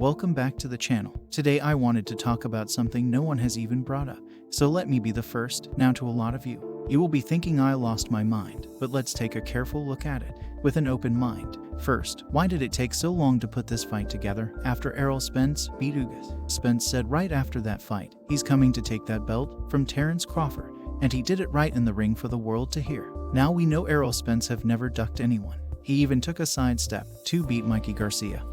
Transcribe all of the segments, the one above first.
welcome back to the channel. Today I wanted to talk about something no one has even brought up, so let me be the first. Now to a lot of you, you will be thinking I lost my mind, but let's take a careful look at it, with an open mind. First, why did it take so long to put this fight together after Errol Spence beat Ugas? Spence said right after that fight, he's coming to take that belt from Terrence Crawford, and he did it right in the ring for the world to hear. Now we know Errol Spence have never ducked anyone. He even took a sidestep to beat Mikey Garcia,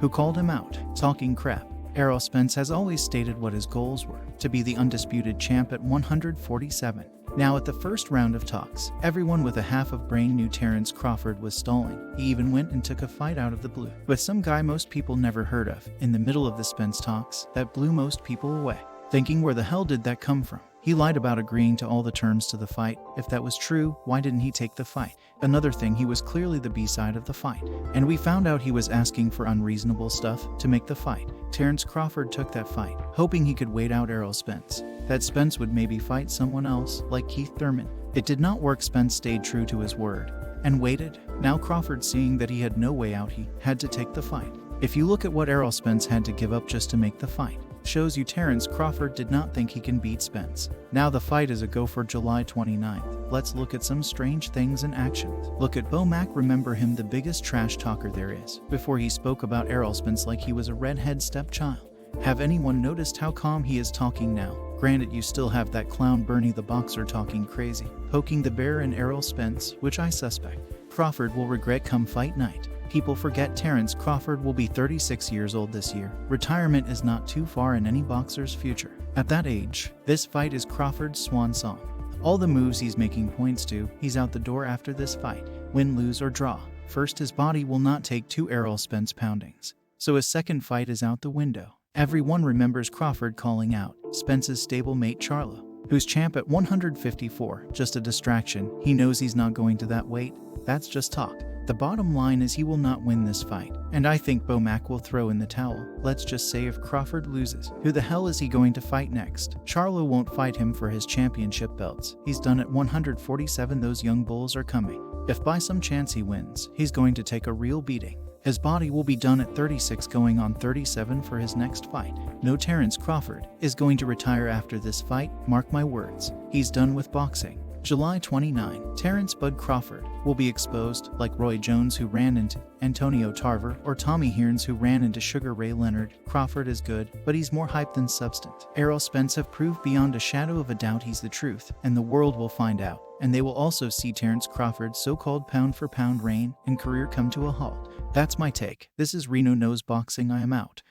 who called him out, talking crap. Errol Spence has always stated what his goals were, to be the undisputed champ at 147. Now at the first round of talks, everyone with a half of brain knew Terrence Crawford was stalling. He even went and took a fight out of the blue with some guy most people never heard of in the middle of the Spence talks that blew most people away, thinking where the hell did that come from? He lied about agreeing to all the terms to the fight. If that was true, why didn't he take the fight? Another thing, he was clearly the B-side of the fight, and we found out he was asking for unreasonable stuff to make the fight. Terrence Crawford took that fight, hoping he could wait out Errol Spence, that Spence would maybe fight someone else like Keith Thurman. It did not work. Spence stayed true to his word and waited. Now Crawford, seeing that he had no way out, he had to take the fight. If you look at what Errol Spence had to give up just to make the fight, shows you Terrence Crawford did not think he can beat Spence. Now the fight is a go for July 29th. Let's look at some strange things in action. Look at Bo Mack. Remember him, the biggest trash talker there is. Before he spoke about Errol Spence like he was a redhead stepchild. Have anyone noticed how calm he is talking now? Granted, you still have that clown Bernie the boxer talking crazy, poking the bear in Errol Spence, which I suspect Crawford will regret come fight night. People forget Terrence Crawford will be 36 years old this year. Retirement is not too far in any boxer's future. At that age, this fight is Crawford's swan song. All the moves he's making points to, he's out the door after this fight, win, lose, or draw. First, his body will not take two Errol Spence poundings, so his second fight is out the window. Everyone remembers Crawford calling out Spence's stablemate Charlo, who's champ at 154, just a distraction. He knows he's not going to that weight. That's just talk. The bottom line is he will not win this fight, and I think Bo Mack will throw in the towel. Let's just say if Crawford loses, who the hell is he going to fight next? Charlo won't fight him for his championship belts. He's done at 147. Those young bulls are coming. If by some chance he wins, he's going to take a real beating. His body will be done at 36, going on 37 for his next fight. No, Terrence Crawford is going to retire after this fight. Mark my words. He's done with boxing. July 29, Terrence Bud Crawford will be exposed like Roy Jones, who ran into Antonio Tarver, or Tommy Hearns, who ran into Sugar Ray Leonard. Crawford is good, but he's more hype than substance. Errol Spence have proved beyond a shadow of a doubt he's the truth, and the world will find out. And they will also see Terrence Crawford's so-called pound-for-pound reign and career come to a halt. That's my take. This is Reno Knows Boxing. I am out.